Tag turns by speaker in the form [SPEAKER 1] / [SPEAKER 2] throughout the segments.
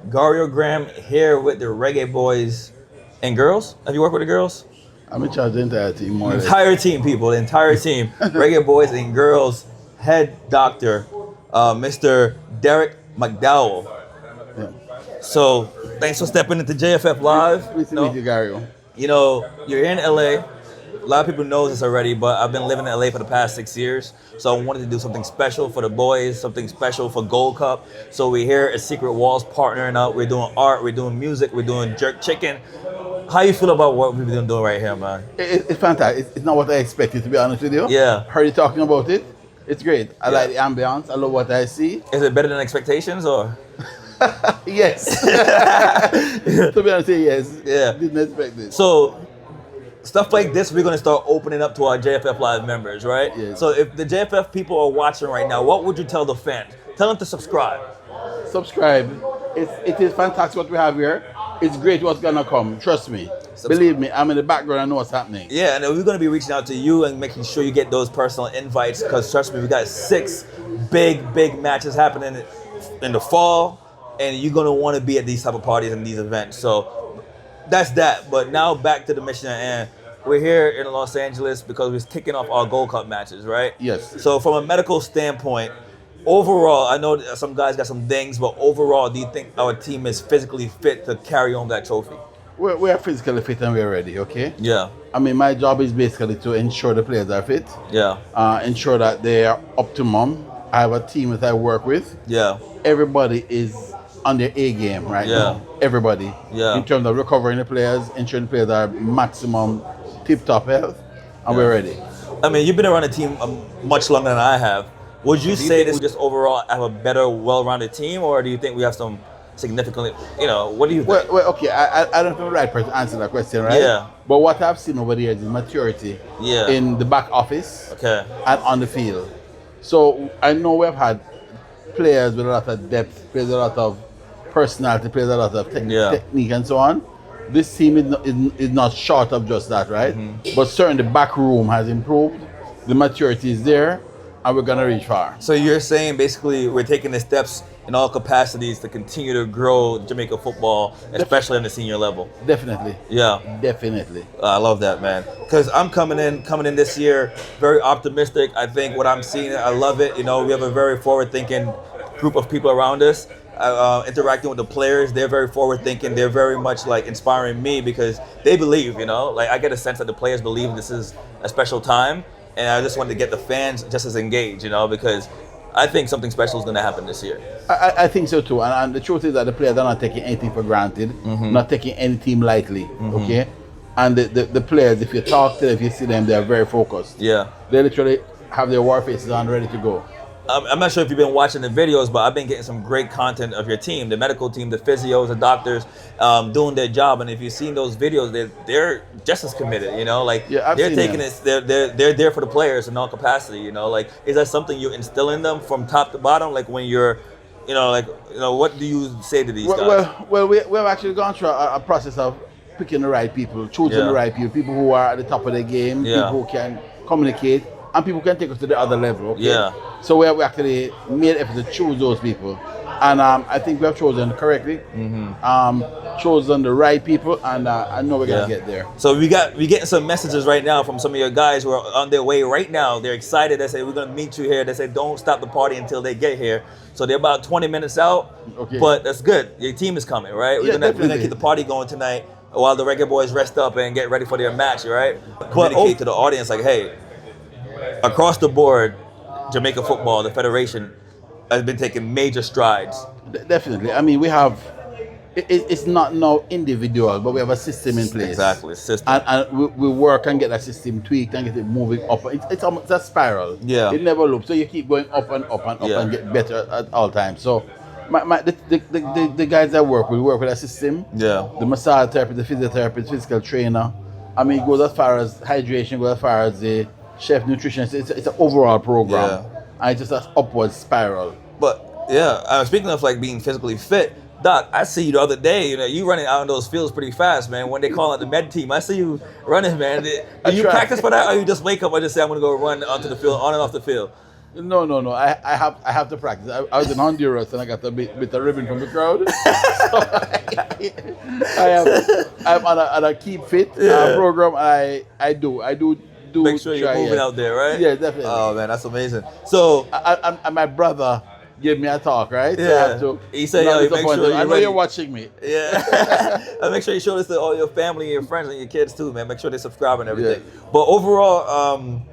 [SPEAKER 1] Gario Graham here with the Reggae Boys and Girls. Have you worked with the girls?
[SPEAKER 2] I'm in charge of the entire team, more or less.
[SPEAKER 1] Entire team, people. The entire team. Reggae Boys and Girls head doctor, Mr. Derek McDowell.
[SPEAKER 2] Yeah.
[SPEAKER 1] So thanks for stepping into JFF Live.
[SPEAKER 2] Pleased to meet you, Gary.
[SPEAKER 1] You know, you're in LA. A lot of people know this already, but I've been living in LA for the past 6 years. So I wanted to do something special for the boys, something special for Gold Cup. So we're here at Secret Walls partnering up. We're doing art, we're doing music, we're doing jerk chicken. How you feel about what we've been doing right here, man?
[SPEAKER 2] It's fantastic. It's not what I expected, to be honest with you.
[SPEAKER 1] Yeah.
[SPEAKER 2] Heard you talking about it. It's great. I like the ambience. I love what I see.
[SPEAKER 1] Is it better than expectations or?
[SPEAKER 2] Yes. To be honest, yes.
[SPEAKER 1] Yeah.
[SPEAKER 2] Didn't expect this.
[SPEAKER 1] So stuff like this, we're going to start opening up to our JFF Live members, right?
[SPEAKER 2] Yes.
[SPEAKER 1] So if the JFF people are watching right now, what would you tell the fans? Tell them to subscribe.
[SPEAKER 2] Subscribe. It is fantastic what we have here. It's great what's going to come. Trust me. Believe me, I'm in the background. I know what's happening.
[SPEAKER 1] Yeah, and we're going to be reaching out to you and making sure you get those personal invites because trust me, we got 6 big matches happening in the fall, and you're going to want to be at these type of parties and these events. So that's that. But now back to the mission at hand. We're here in Los Angeles because we're kicking off our Gold Cup matches, right?
[SPEAKER 2] Yes.
[SPEAKER 1] So from a medical standpoint, overall, I know some guys got some things, but overall, do you think our team is physically fit to carry home that trophy?
[SPEAKER 2] We're physically fit and we're ready, okay?
[SPEAKER 1] Yeah.
[SPEAKER 2] I mean, my job is basically to ensure the players are fit.
[SPEAKER 1] Yeah.
[SPEAKER 2] Ensure that they are optimum. I have a team that I work with.
[SPEAKER 1] Yeah.
[SPEAKER 2] Everybody is on their A game right now. Everybody.
[SPEAKER 1] Yeah.
[SPEAKER 2] In terms of recovering the players, ensuring the players are maximum tip-top health, and we're ready.
[SPEAKER 1] I mean, you've been around the team much longer than I have. Would you say that we just overall have a better, well-rounded team, or do you think we have some significantly, what do you think?
[SPEAKER 2] Well, okay, I don't know if I'm the right person to answer that question, right?
[SPEAKER 1] Yeah.
[SPEAKER 2] But what I've seen over the years is maturity in the back office and on the field. So I know we've had players with a lot of depth, players with a lot of personality, players with a lot of technique and so on. This team is not short of just that, right? Mm-hmm. But certainly the back room has improved, the maturity is there, and we're going to reach far.
[SPEAKER 1] So you're saying basically we're taking the steps in all capacities to continue to grow Jamaica football, especially on the senior level.
[SPEAKER 2] Definitely.
[SPEAKER 1] Yeah.
[SPEAKER 2] Definitely.
[SPEAKER 1] I love that, man. Because I'm coming in this year very optimistic. I think what I'm seeing, I love it. We have a very forward-thinking group of people around us. Interacting with the players, they're very forward-thinking. They're very much like inspiring me because they believe, Like I get a sense that the players believe this is a special time. And I just wanted to get the fans just as engaged, because I think something special is going to happen this year.
[SPEAKER 2] I think so too. And the truth is that the players are not taking anything for granted, not taking any team lightly, okay? And the players, if you talk to them, if you see them, they're very focused.
[SPEAKER 1] Yeah.
[SPEAKER 2] They literally have their war faces on ready to go.
[SPEAKER 1] I'm not sure if you've been watching the videos, but I've been getting some great content of your team, the medical team, the physios, the doctors, doing their job. And if you've seen those videos, they're just as committed. They're taking it. They're there for the players in all capacity. Is that something you instill in them from top to bottom? Like when you're, what do you say to these guys?
[SPEAKER 2] Well, we've actually gone through a process of picking the right people, choosing the right people who are at the top of their game, people who can communicate. And people can take us to the other level, okay? Yeah. So we actually made effort to choose those people. And I think we have chosen correctly, chosen the right people, and I know we're going to get there.
[SPEAKER 1] So we getting some messages right now from some of your guys who are on their way right now. They're excited. They say, we're going to meet you here. They say, don't stop the party until they get here. So they're about 20 minutes out, but that's good. Your team is coming, right? We're going to keep the party going tonight while the Reggae Boys rest up and get ready for their match, right? Communicate to the audience like, hey, across the board, Jamaica football, the federation, has been taking major strides.
[SPEAKER 2] Definitely. I mean, we have, it's not now individual, but we have a system in place.
[SPEAKER 1] Exactly, system.
[SPEAKER 2] And we work and get that system tweaked and get it moving up. It's a spiral. Yeah. It never loops. So you keep going up and up and up and get better at all times. So the guys that work with a system. Yeah. The massage therapist, the physiotherapist, physical trainer. I mean, it goes as far as hydration, goes as far as the chef nutritionist. It's an overall program. Yeah. And it's just an upward spiral.
[SPEAKER 1] But speaking of like being physically fit, Doc, I see you the other day. You running out in those fields pretty fast, man. When they call it the med team, I see you running, man. Do you practice for that, or you just wake up and just say, I'm going to go run onto the field, on and off the field?
[SPEAKER 2] No. I have to practice. I was in Honduras and I got a bit of ribbon from the crowd. So I'm on a keep fit program. I do.
[SPEAKER 1] Make sure you're moving out there, right?
[SPEAKER 2] Yeah, definitely.
[SPEAKER 1] Oh man, that's amazing. So
[SPEAKER 2] and my brother gave me a talk, right?
[SPEAKER 1] Yeah.
[SPEAKER 2] So I have to.
[SPEAKER 1] He said, "Yo, make sure
[SPEAKER 2] I know you're watching me."
[SPEAKER 1] Yeah. And make sure you show this to all your family, your friends, and your kids too, man. Make sure they subscribe and everything. Yeah. But overall,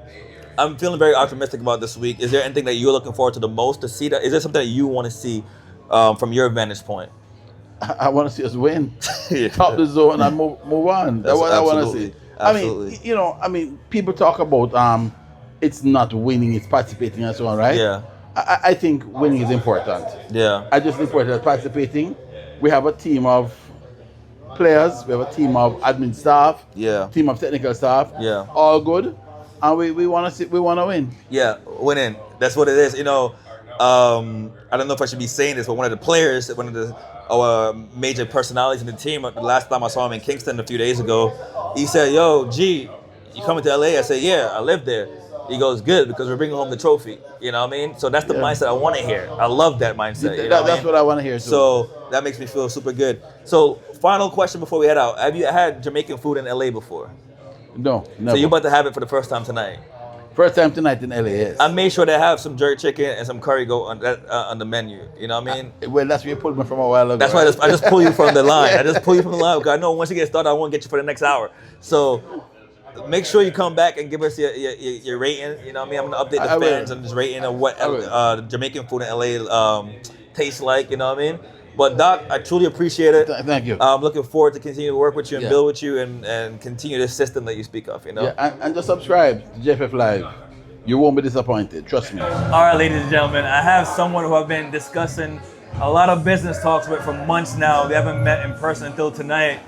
[SPEAKER 1] I'm feeling very optimistic about this week. Is there anything that you're looking forward to the most to see? Is there something that you want to see from your vantage point?
[SPEAKER 2] I want to see us win, top the zone, and move on. That's what I want to see.
[SPEAKER 1] Absolutely.
[SPEAKER 2] I mean, people talk about it's not winning, it's participating and so on, right?
[SPEAKER 1] Yeah.
[SPEAKER 2] I think winning is important.
[SPEAKER 1] Yeah.
[SPEAKER 2] I just important as participating. We have a team of players, we have a team of admin staff, team of technical staff, all good, and we want to win.
[SPEAKER 1] Yeah, winning. That's what it is. You know, I don't know if I should be saying this, but one of the players, one of our major personalities in the team, the last time I saw him in Kingston a few days ago, he said, "Yo, G, you coming to LA?" I said, "Yeah, I live there." He goes, "Good, because we're bringing home the trophy." You know what I mean? So that's the mindset I want to hear. I love that mindset. You know
[SPEAKER 2] that's what I want to hear too.
[SPEAKER 1] So that makes me feel super good. So final question before we head out. Have you had Jamaican food in LA before?
[SPEAKER 2] No, never.
[SPEAKER 1] So you're about to have it for the first time tonight?
[SPEAKER 2] First time tonight in LA, yes.
[SPEAKER 1] I made sure they have some jerk chicken and some curry goat on the menu. You know what I mean?
[SPEAKER 2] Well, that's where you pulled me from a while ago.
[SPEAKER 1] That's why I just pull you from the line. I just pull you from the line because I know once you get started, I want to get you for the next hour. So make sure you come back and give us your rating. You know what I mean? I'm going to update the fans and just rating of what Jamaican food in LA tastes like. You know what I mean? But Doc, I truly appreciate it.
[SPEAKER 2] Thank you.
[SPEAKER 1] I'm looking forward to continue to work with you and build with you and continue this system that you speak of, you know?
[SPEAKER 2] Yeah, and just subscribe to JFF Live. You won't be disappointed, trust me.
[SPEAKER 1] All right, ladies and gentlemen, I have someone who I've been discussing a lot of business talks with for months now. We haven't met in person until tonight.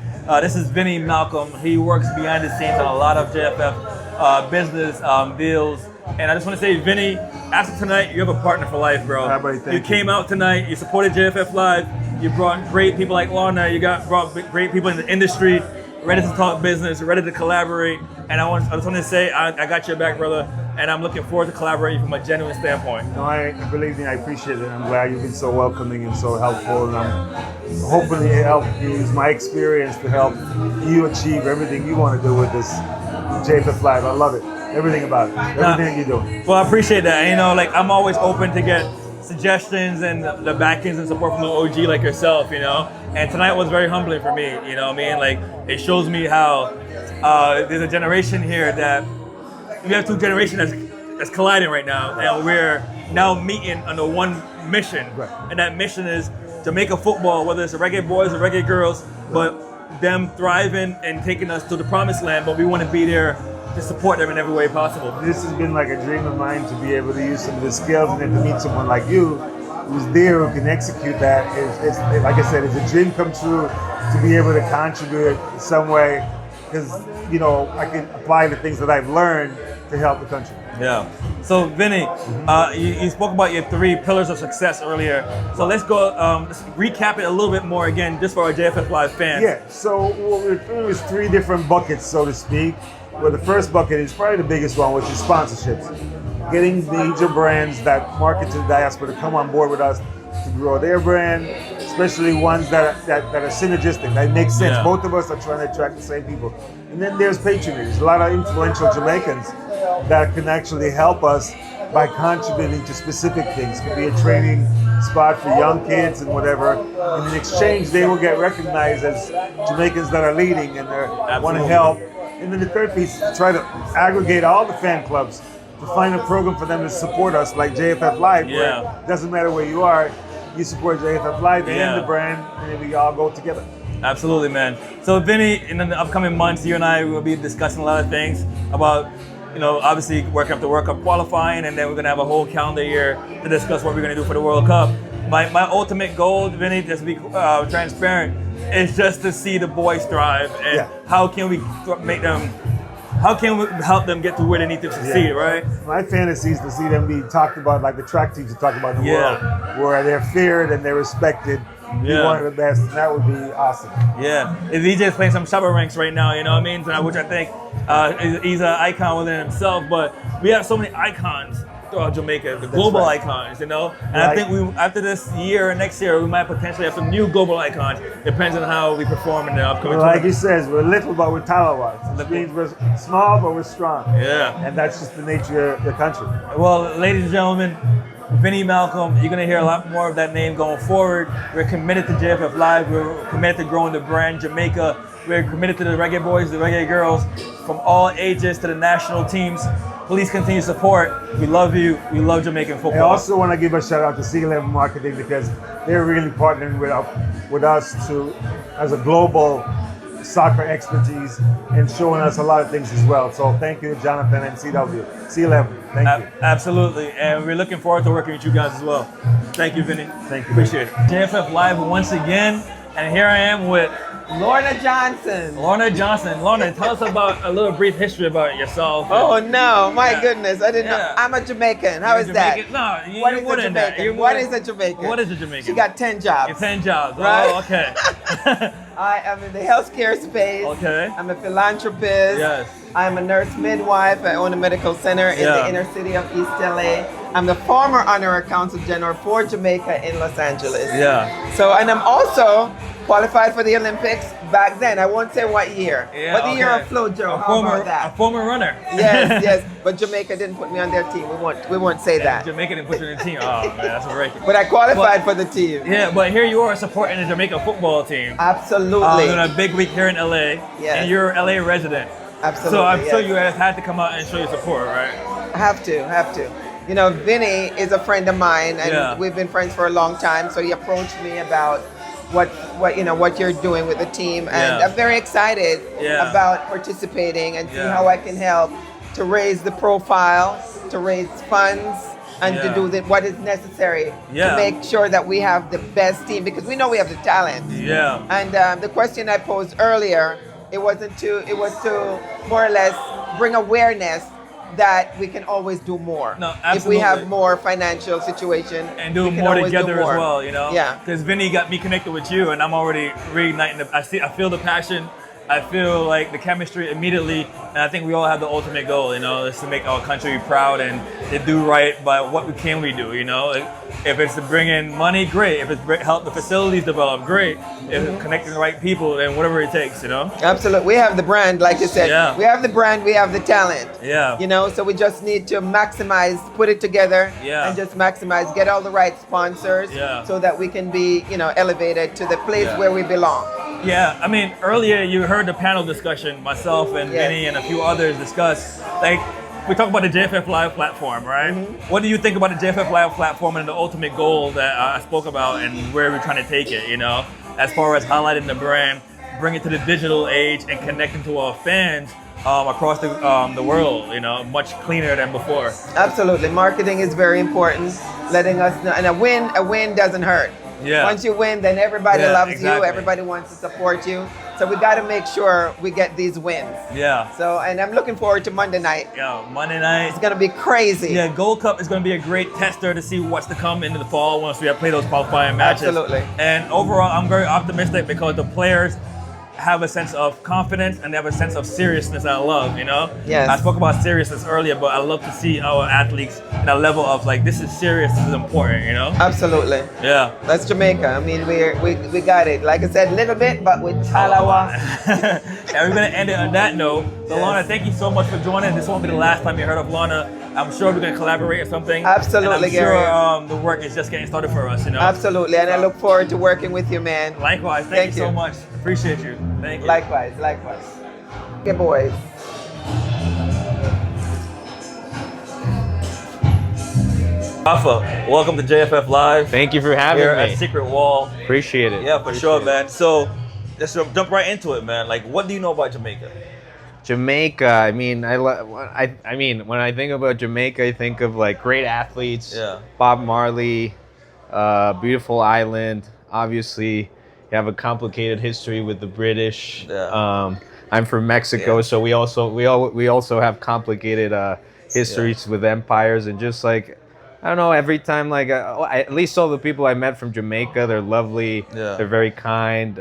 [SPEAKER 1] This is Vinny Malcolm. He works behind the scenes on a lot of JFF business deals. And I just want to say, Vinny, after tonight, you have a partner for life, bro. You came out tonight, you supported JFF Live, you brought great people like Lorna, brought great people in the industry, ready to talk business, ready to collaborate. And I just want to say, I got your back, brother, and I'm looking forward to collaborating from a genuine standpoint.
[SPEAKER 3] No, believe me, I appreciate it. I'm glad you've been so welcoming and so helpful, and I'm hoping to help use my experience to help you achieve everything you want to do with this JFF Live. I love it. Everything about it. Everything you're doing.
[SPEAKER 1] Well, I appreciate that. And, you know, like, I'm always open to get suggestions and the backings and support from the OG like yourself, you know. And tonight was very humbling for me, you know what I mean? Like, it shows me how there's a generation here that we have two generations that's colliding right now, and we're now meeting under one mission.
[SPEAKER 3] Right.
[SPEAKER 1] And that mission is Jamaica football, whether it's the reggae boys or reggae girls, but them thriving and taking us to the promised land, but we want to be there to support them in every way possible.
[SPEAKER 3] This has been like a dream of mine to be able to use some of the skills and then to meet someone like you who's there who can execute that. It's like I said, it's a dream come true to be able to contribute in some way, because, you know, I can apply the things that I've learned to help the country.
[SPEAKER 1] Yeah. So Vinny, you spoke about your 3 pillars of success earlier. So let's go, let's recap it a little bit more again, just for our JFF Live fans.
[SPEAKER 3] Yeah, so it was 3 different buckets, so to speak. Well, the first bucket is probably the biggest one, which is sponsorships. Getting major brands that market to the diaspora to come on board with us to grow their brand, especially ones that are synergistic, that make sense.
[SPEAKER 1] Yeah.
[SPEAKER 3] Both of us are trying to attract the same people. And then there's patronage. A lot of influential Jamaicans that can actually help us by contributing to specific things. It could be a training spot for young kids and whatever. And in exchange, they will get recognized as Jamaicans that are leading and want to help. And then the third piece is to try to aggregate all the fan clubs to find a program for them to support us, like JFF Live, where it doesn't matter where you are, you support JFF Live and the brand, and then we all go together.
[SPEAKER 1] Absolutely, man. So Vinny, in the upcoming months, you and I will be discussing a lot of things about, you know, obviously working up the World Cup qualifying, and then we're gonna have a whole calendar year to discuss what we're gonna do for the World Cup. My ultimate goal, Vinny, just to be transparent, is just to see the boys thrive, and how can we make them, how can we help them get to where they need to succeed, right?
[SPEAKER 3] My fantasy is to see them be talked about like the track teams are talked about in the world, where they're feared and they're respected. Be one of the best, and that would be awesome.
[SPEAKER 1] Yeah, DJ's playing some Shabba ranks right now, you know what I mean? Which I think he's an icon within himself, but we have so many icons throughout Jamaica, the global icons, you know. And I think after this year or next year, we might potentially have some new global icons. Depends on how we perform in the upcoming
[SPEAKER 3] Like he
[SPEAKER 1] tournament.
[SPEAKER 3] says, we're little but we're Talawas. That means we're small but we're strong.
[SPEAKER 1] Yeah.
[SPEAKER 3] And that's just the nature of the country.
[SPEAKER 1] Well, ladies and gentlemen, Vinny Malcolm, you're gonna hear a lot more of that name going forward. We're committed to JFF Live. We're committed to growing the brand Jamaica. We're committed to the reggae boys, the reggae girls, from all ages to the national teams. Please continue to support. We love you. We love Jamaican football.
[SPEAKER 3] I also want to give a shout out to C11 Marketing because they're really partnering with us as a global soccer expertise and showing us a lot of things as well. So thank you, Jonathan and C11. Thank you.
[SPEAKER 1] Absolutely. And we're looking forward to working with you guys as well. Thank you, Vinny.
[SPEAKER 3] Thank you.
[SPEAKER 1] Appreciate it. JFF Live once again. And here I am with
[SPEAKER 4] Lorna Johnson.
[SPEAKER 1] Lorna Johnson. Lorna, tell us about a little brief history about yourself.
[SPEAKER 4] Oh no, my goodness, I didn't know. I'm a Jamaican. How is
[SPEAKER 1] Jamaican?
[SPEAKER 4] that?
[SPEAKER 1] No, you
[SPEAKER 4] What is a
[SPEAKER 1] wouldn't that.
[SPEAKER 4] Jamaican? What is a Jamaican?
[SPEAKER 1] What is a Jamaican?
[SPEAKER 4] She got 10 jobs.
[SPEAKER 1] You're 10 jobs.
[SPEAKER 4] Right?
[SPEAKER 1] Oh, okay.
[SPEAKER 4] I am in the healthcare space.
[SPEAKER 1] Okay.
[SPEAKER 4] I'm a philanthropist.
[SPEAKER 1] Yes.
[SPEAKER 4] I'm a nurse midwife. I own a medical center in the inner city of East LA. I'm the former honorary consul general for Jamaica in Los Angeles.
[SPEAKER 1] Yeah.
[SPEAKER 4] So, and I'm also qualified for the Olympics back then. I won't say what year, but the year of FloJo. How about that?
[SPEAKER 1] A former runner.
[SPEAKER 4] Yes, yes. But Jamaica didn't put me on their team. We won't say that.
[SPEAKER 1] Jamaica didn't put you in the team. Oh man, that's a record.
[SPEAKER 4] But I qualified for the team.
[SPEAKER 1] Yeah, but here you are supporting the Jamaica football team.
[SPEAKER 4] Absolutely.
[SPEAKER 1] Doing a big week here in LA.
[SPEAKER 4] Yes.
[SPEAKER 1] And you're an LA resident.
[SPEAKER 4] Absolutely.
[SPEAKER 1] So I'm sure
[SPEAKER 4] yes.
[SPEAKER 1] you guys had to come out and show your support, right?
[SPEAKER 4] Have to. You know, Vinny is a friend of mine, and we've been friends for a long time. So he approached me about what you're doing with the team, and I'm very excited about participating and see how I can help to raise the profile, to raise funds, and to do what is necessary to make sure that we have the best team, because we know we have the talent.
[SPEAKER 1] Yeah.
[SPEAKER 4] And the question I posed earlier, it was to more or less bring awareness that we can always do more.
[SPEAKER 1] No, absolutely.
[SPEAKER 4] If we have more financial situation
[SPEAKER 1] and do
[SPEAKER 4] we can
[SPEAKER 1] more
[SPEAKER 4] always
[SPEAKER 1] together
[SPEAKER 4] do more.
[SPEAKER 1] as well, you know?
[SPEAKER 4] Yeah.
[SPEAKER 1] Because Vinny got me connected with you, and I'm already reigniting I feel the passion. I feel like the chemistry immediately, and I think we all have the ultimate goal, you know, is to make our country proud and to do right by what can we do, you know? If it's to bring in money, great. If it's help the facilities develop, great. If it's connecting the right people, then whatever it takes, you know?
[SPEAKER 4] Absolutely. We have the brand, like you said.
[SPEAKER 1] Yeah.
[SPEAKER 4] We have the brand, we have the talent.
[SPEAKER 1] Yeah.
[SPEAKER 4] You know, so we just need to maximize, put it together, and just maximize, get all the right sponsors so that we can be, you know, elevated to the place where we belong.
[SPEAKER 1] Yeah, I mean, earlier you heard the panel discussion, myself and Vinny and a few others discuss, like, we talk about the JFF Live platform, right? What do you think about the JFF Live platform and the ultimate goal that I spoke about and where we're trying to take it, you know? As far as highlighting the brand, bring it to the digital age and connecting to our fans across the world, you know, much cleaner than before.
[SPEAKER 4] Absolutely. Marketing is very important, letting us know, and a win doesn't hurt.
[SPEAKER 1] Yeah.
[SPEAKER 4] Once you win, then everybody loves
[SPEAKER 1] exactly.
[SPEAKER 4] you, everybody wants to support you. So we got to make sure we get these wins.
[SPEAKER 1] Yeah.
[SPEAKER 4] So, and I'm looking forward to Monday night.
[SPEAKER 1] Yeah, Monday night.
[SPEAKER 4] It's going to be crazy.
[SPEAKER 1] Yeah, Gold Cup is going to be a great tester to see what's to come into the fall once we have played those qualifying matches.
[SPEAKER 4] Absolutely.
[SPEAKER 1] And overall, I'm very optimistic because the players have a sense of confidence and they have a sense of seriousness I love, you know?
[SPEAKER 4] Yes.
[SPEAKER 1] I spoke about seriousness earlier, but I love to see our athletes in a level of like, this is serious, this is important, you know?
[SPEAKER 4] Absolutely.
[SPEAKER 1] Yeah.
[SPEAKER 4] That's Jamaica. I mean, we got it. Like I said, a little bit, but with Talawa.
[SPEAKER 1] And we're going to end it on that note. So Lorna, thank you so much for joining. This won't be the last time you heard of Lorna. I'm sure we're going to collaborate or something.
[SPEAKER 4] Absolutely,
[SPEAKER 1] and I'm sure the work is just getting started for us, you know?
[SPEAKER 4] Absolutely, and I look forward to working with you, man.
[SPEAKER 1] Likewise. Thank you so much. Appreciate you. Thank you.
[SPEAKER 4] Likewise. Good boys.
[SPEAKER 1] Rafa, welcome to JFF Live.
[SPEAKER 5] Thank you for having
[SPEAKER 1] Here
[SPEAKER 5] me.
[SPEAKER 1] at Secret Wall.
[SPEAKER 5] Appreciate it.
[SPEAKER 1] Yeah, for sure, man. So let's jump right into it, man. Like, what do you know about Jamaica?
[SPEAKER 5] Jamaica. I mean, I mean, when I think about Jamaica, I think of like great athletes.
[SPEAKER 1] Yeah.
[SPEAKER 5] Bob Marley, beautiful island. Obviously, you have a complicated history with the British.
[SPEAKER 1] Yeah.
[SPEAKER 5] I'm from Mexico, so we also have complicated histories with empires, and just like, I don't know, every time, like, at least all the people I met from Jamaica, they're lovely.
[SPEAKER 1] Yeah.
[SPEAKER 5] They're very kind,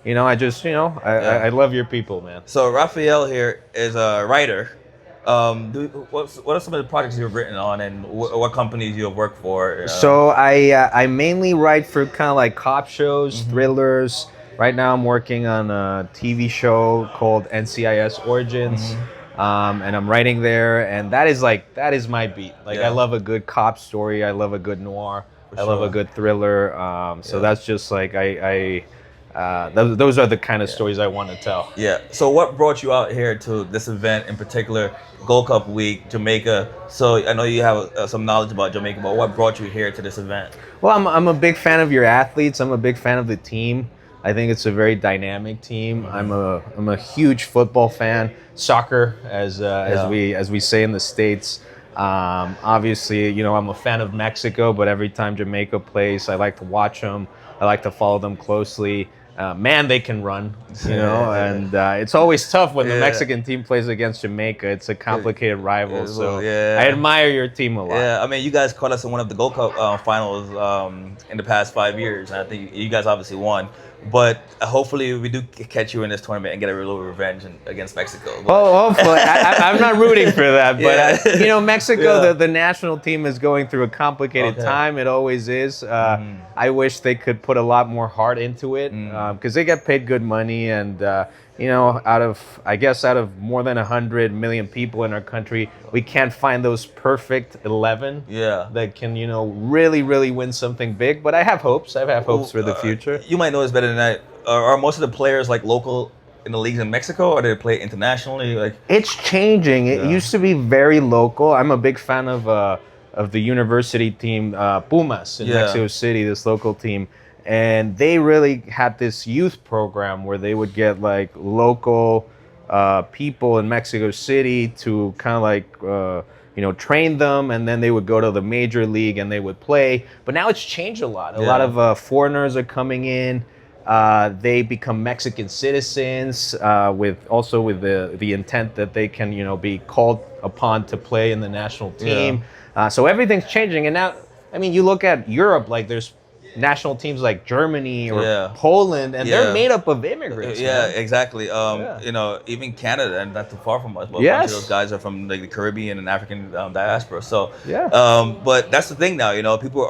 [SPEAKER 5] you know, I just, you know, I love your people, man.
[SPEAKER 1] So Raphael here is a writer, What are some of the projects you've written on, and what companies you have worked for?
[SPEAKER 5] So I mainly write for kind of like cop shows, thrillers. Right now I'm working on a TV show called NCIS Origins, and I'm writing there, and that is my beat. Like I love a good cop story, I love a good noir, I love a good thriller. So that's just like those are the kind of stories I want to tell.
[SPEAKER 1] Yeah. So what brought you out here to this event in particular, Gold Cup week, Jamaica? So I know you have some knowledge about Jamaica, but what brought you here to this event?
[SPEAKER 5] Well, I'm a big fan of your athletes. I'm a big fan of the team. I think it's a very dynamic team. I'm a huge football fan, soccer as we say in the States. Obviously, you know, I'm a fan of Mexico, but every time Jamaica plays, I like to watch them. I like to follow them closely. Man, they can run, you know, and it's always tough when the Mexican team plays against Jamaica. It's a complicated rival, so I admire your team a lot.
[SPEAKER 1] Yeah, I mean, you guys caught us in one of the Gold Cup finals in the past 5 years, and I think you guys obviously won. But hopefully we do catch you in this tournament and get a little revenge against Mexico. But.
[SPEAKER 5] Oh, hopefully. I'm not rooting for that, but you know, Mexico, the national team is going through a complicated time. It always is. I wish they could put a lot more heart into it because they get paid good money, and you know, out of more than 100 million people in our country, we can't find those perfect 11 that can, you know, really, really win something big. But I have hopes. I have hopes for the future.
[SPEAKER 1] You might know this better than I. Are most of the players like local in the leagues in Mexico, or do they play internationally? Like
[SPEAKER 5] it's changing. It used to be very local. I'm a big fan of the university team Pumas in Mexico City, this local team. And they really had this youth program where they would get like local people in Mexico City to kind of like, you know, train them, and then they would go to the major league and they would play. But now it's changed a lot. A lot of foreigners are coming in. They become Mexican citizens with the intent that they can, you know, be called upon to play in the national team. So everything's changing. And now, I mean, you look at Europe, like there's national teams like Germany or Poland, and they're made up of immigrants.
[SPEAKER 1] Exactly. You know, even Canada, and not too far from us, but a bunch of those guys are from like the Caribbean and African diaspora. So but that's the thing now. You know, people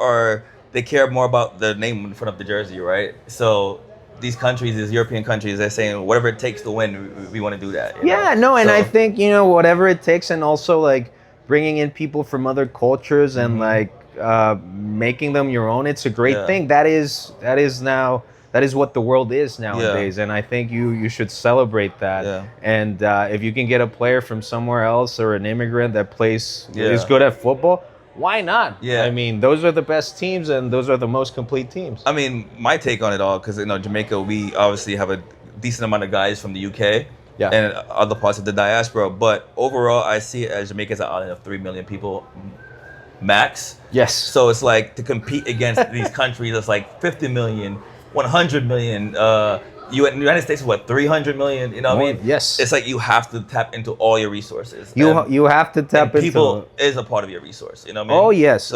[SPEAKER 1] they care more about the name in front of the jersey, right? So these countries, these European countries, they're saying whatever it takes to win, we want to do that.
[SPEAKER 5] And I think, you know, whatever it takes, and also like bringing in people from other cultures and like making them your own. It's a great thing. That is what the world is nowadays, and I think you should celebrate that. And if you can get a player from somewhere else or an immigrant that is good at football, why not? I mean, those are the best teams, and those are the most complete teams.
[SPEAKER 1] I mean, my take on it all, because you know, Jamaica, we obviously have a decent amount of guys from the UK. And other parts of the diaspora, but overall, I see it as Jamaica's an island of 3 million people max. So it's like to compete against these countries that's like 50 million, 100 million. United States is what, 300 million? You know what I mean? It's like you have to tap into all your resources.
[SPEAKER 5] You have to tap into
[SPEAKER 1] people is a part of your resource. You know what I mean?
[SPEAKER 5] Oh yes,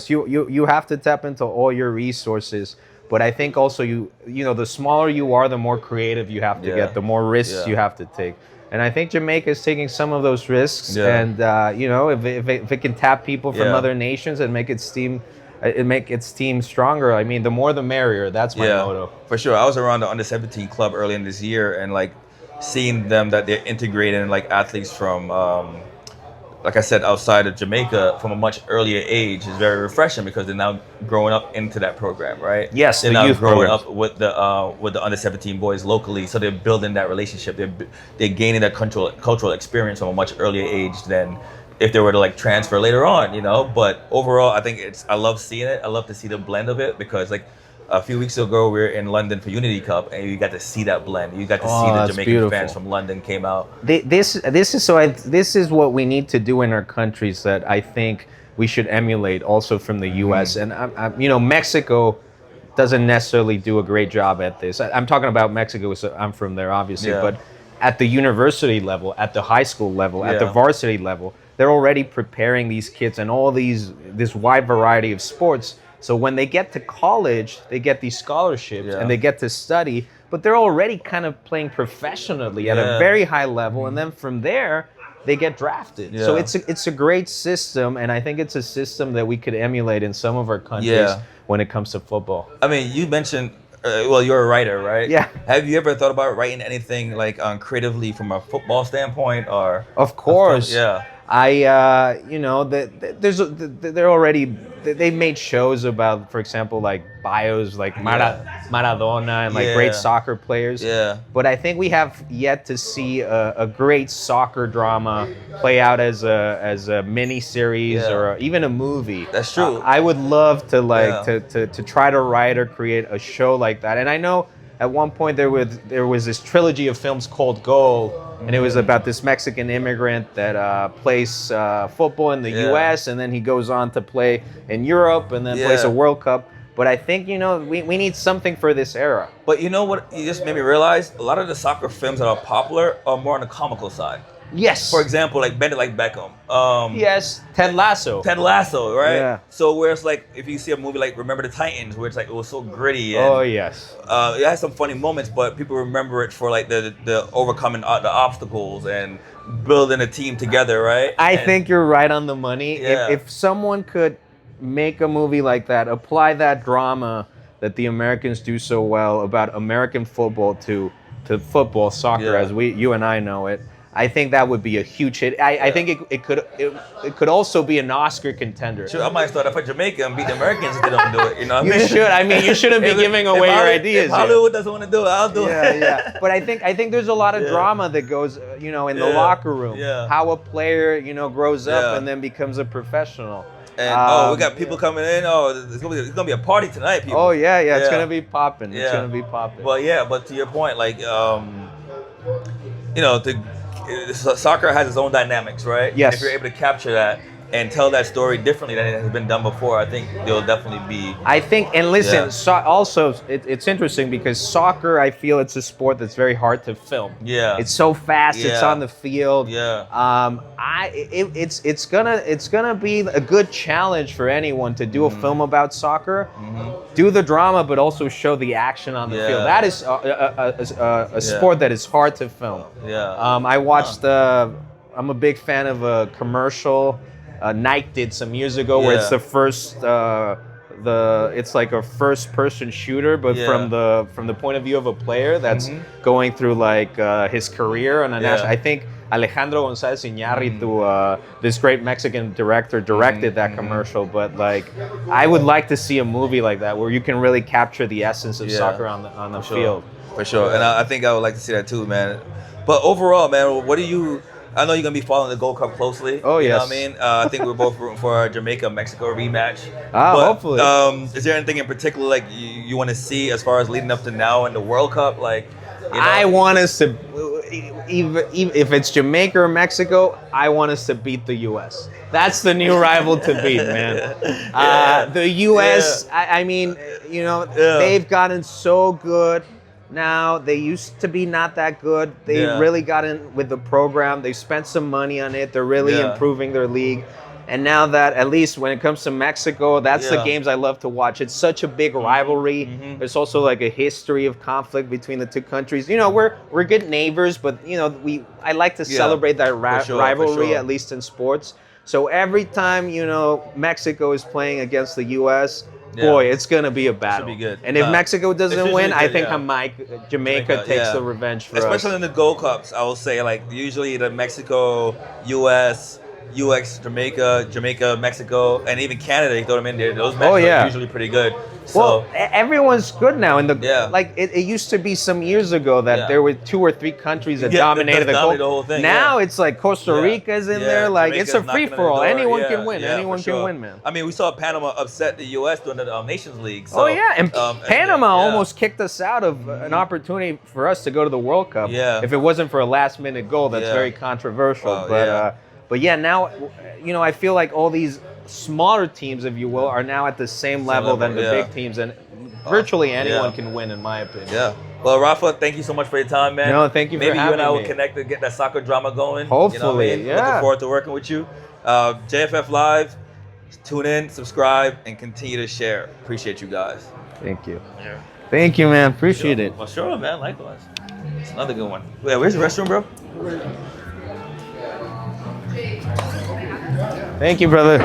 [SPEAKER 5] You have to tap into all your resources. But I think also you know, the smaller you are, the more creative you have to get, the more risks you have to take. And I think Jamaica is taking some of those risks. And you know, if it can tap people from other nations and make its team stronger, I mean, the more the merrier. That's my motto.
[SPEAKER 1] For sure. I was around the under-17 club early in this year, and like seeing them that they're integrating like athletes from like I said, outside of Jamaica from a much earlier age is very refreshing, because they're now growing up into that program, right?
[SPEAKER 5] Yes,
[SPEAKER 1] they're now growing up with the under-17 boys locally, so they're building that relationship. They're gaining that cultural experience from a much earlier age than if they were to like transfer later on, you know. But overall, I think I love seeing it. I love to see the blend of it, because like a few weeks ago, we were in London for Unity Cup, and you got to see that blend. You got to see the Jamaican fans from London came out.
[SPEAKER 5] This is what we need to do in our countries, that I think we should emulate also from the U.S. And you know, Mexico doesn't necessarily do a great job at this. I'm talking about Mexico, so I'm from there, obviously, but at the university level, at the high school level, at the varsity level, they're already preparing these kids and this wide variety of sports. So when they get to college, they get these scholarships and they get to study, but they're already kind of playing professionally at a very high level. And then from there, they get drafted. So it's a great system, and I think it's a system that we could emulate in some of our countries when it comes to football.
[SPEAKER 1] I mean, you mentioned, well, you're a writer, right?
[SPEAKER 5] Yeah.
[SPEAKER 1] Have you ever thought about writing anything like creatively from a football standpoint, or?
[SPEAKER 5] Of course.
[SPEAKER 1] Yeah.
[SPEAKER 5] You know, they're already, they've made shows about, for example, like bios like Maradona and like great soccer players.
[SPEAKER 1] Yeah.
[SPEAKER 5] But I think we have yet to see a great soccer drama play out as a mini series or even a movie.
[SPEAKER 1] That's true.
[SPEAKER 5] I would love to to try to write or create a show like that. And I know at one point there was this trilogy of films called Goal, and it was about this Mexican immigrant that plays football in the U.S. and then he goes on to play in Europe and then plays a World Cup. But I think, you know, we need something for this era.
[SPEAKER 1] But you know what? You just made me realize a lot of the soccer films that are popular are more on the comical side.
[SPEAKER 5] Yes.
[SPEAKER 1] For example, like Bend It Like Beckham.
[SPEAKER 5] Yes. Ted Lasso.
[SPEAKER 1] Ted Lasso, right?
[SPEAKER 5] Yeah.
[SPEAKER 1] So where it's like, if you see a movie like Remember the Titans, where it's like, it was so gritty. And,
[SPEAKER 5] oh, yes.
[SPEAKER 1] It has some funny moments, but people remember it for like the overcoming the obstacles and building a team together, right?
[SPEAKER 5] I think you're right on the money.
[SPEAKER 1] Yeah.
[SPEAKER 5] If someone could make a movie like that, apply that drama that the Americans do so well about American football to football, soccer, as you and I know it, I think that would be a huge hit. I think it could also be an Oscar contender.
[SPEAKER 1] Sure, I might start up for Jamaica and beat the Americans if they don't do it. You know what I mean?
[SPEAKER 5] You should. I mean, you shouldn't be giving away your ideas.
[SPEAKER 1] If Hollywood doesn't want to do it, I'll do it.
[SPEAKER 5] Yeah. But I think there's a lot of drama that goes, you know, in the locker room.
[SPEAKER 1] Yeah.
[SPEAKER 5] How a player, you know, grows up and then becomes a professional.
[SPEAKER 1] And we got people coming in. Oh, it's gonna be a party tonight, people.
[SPEAKER 5] Oh yeah. It's gonna be popping.
[SPEAKER 1] Yeah.
[SPEAKER 5] It's gonna be popping.
[SPEAKER 1] Well, but to your point, like, you know, soccer has its own dynamics, right?
[SPEAKER 5] Yes.
[SPEAKER 1] And if you're able to capture that and tell that story differently than it has been done before, I think there'll definitely be.
[SPEAKER 5] I think, and listen, also it's interesting because soccer, I feel it's a sport that's very hard to film.
[SPEAKER 1] Yeah.
[SPEAKER 5] It's so fast.
[SPEAKER 1] Yeah.
[SPEAKER 5] It's on the field.
[SPEAKER 1] Yeah.
[SPEAKER 5] It's gonna be a good challenge for anyone to do a film about soccer, do the drama, but also show the action on the field. That is a sport that is hard to film.
[SPEAKER 1] Yeah.
[SPEAKER 5] I watched. I'm a big fan of a commercial. Nike did some years ago where it's the first. It's like a first-person shooter, but from the point of view of a player that's going through like his career on a national. I think Alejandro González Iñárritu, this great Mexican director, directed that commercial. But like, I would like to see a movie like that where you can really capture the essence of soccer on the field.
[SPEAKER 1] For sure, and I think I would like to see that too, man. But overall, man, what do you? I know you're going to be following the Gold Cup closely.
[SPEAKER 5] Oh, yes.
[SPEAKER 1] You know what I mean? I think we're both rooting for our Jamaica-Mexico rematch.
[SPEAKER 5] Hopefully.
[SPEAKER 1] Is there anything in particular like you want to see as far as leading up to now in the World Cup? Like, you know?
[SPEAKER 5] I want us to, even if it's Jamaica or Mexico, I want us to beat the U.S. That's the new rival to beat, man. The U.S., I mean, you know, they've gotten so good. Now, they used to be not that good. They really got in with the program. They spent some money on it. They're really improving their league. And now that, at least when it comes to Mexico, that's the games I love to watch. It's such a big rivalry. There's also like a history of conflict between the two countries. You know, we're good neighbors, but, you know, I like to celebrate that rivalry, at least in sports. So every time, you know, Mexico is playing against the U.S., boy, it's going to be a battle.
[SPEAKER 1] Should be good.
[SPEAKER 5] And if Mexico doesn't win, I think
[SPEAKER 1] Jamaica
[SPEAKER 5] takes the revenge for us.
[SPEAKER 1] Especially in the Gold Cups, I will say, like, usually the Mexico, U.S., Jamaica, Mexico, and even Canada, they throw them in there. Those matches are usually pretty good. So,
[SPEAKER 5] well, everyone's good now. Like it used to be some years ago that there were 2 or 3 countries that dominated the whole thing. Now it's like Costa Rica's in there. Like
[SPEAKER 1] Jamaica's
[SPEAKER 5] it's a free for all. Anyone can win. Anyone can win, man.
[SPEAKER 1] I mean, we saw Panama upset the U.S. during the Nations League. So,
[SPEAKER 5] and Panama almost kicked us out of an opportunity for us to go to the World Cup. If it wasn't for a last-minute goal, that's very controversial. But yeah, now, you know, I feel like all these smaller teams, if you will, are now at the same level than the big teams, and virtually anyone can win, in my opinion.
[SPEAKER 1] Yeah. Well, Rafa, thank you so much for your time, man.
[SPEAKER 5] No, thank you for having me.
[SPEAKER 1] Maybe you and I will connect to get that soccer drama going.
[SPEAKER 5] Hopefully,
[SPEAKER 1] you know what I mean? Looking forward to working with you. JFF Live, tune in, subscribe, and continue to share. Appreciate you guys.
[SPEAKER 5] Thank you. Yeah. Thank you, man. Appreciate it.
[SPEAKER 1] Well, sure, man. Likewise. It's another good one. Wait, where's the restroom, bro?
[SPEAKER 5] Thank you, brother.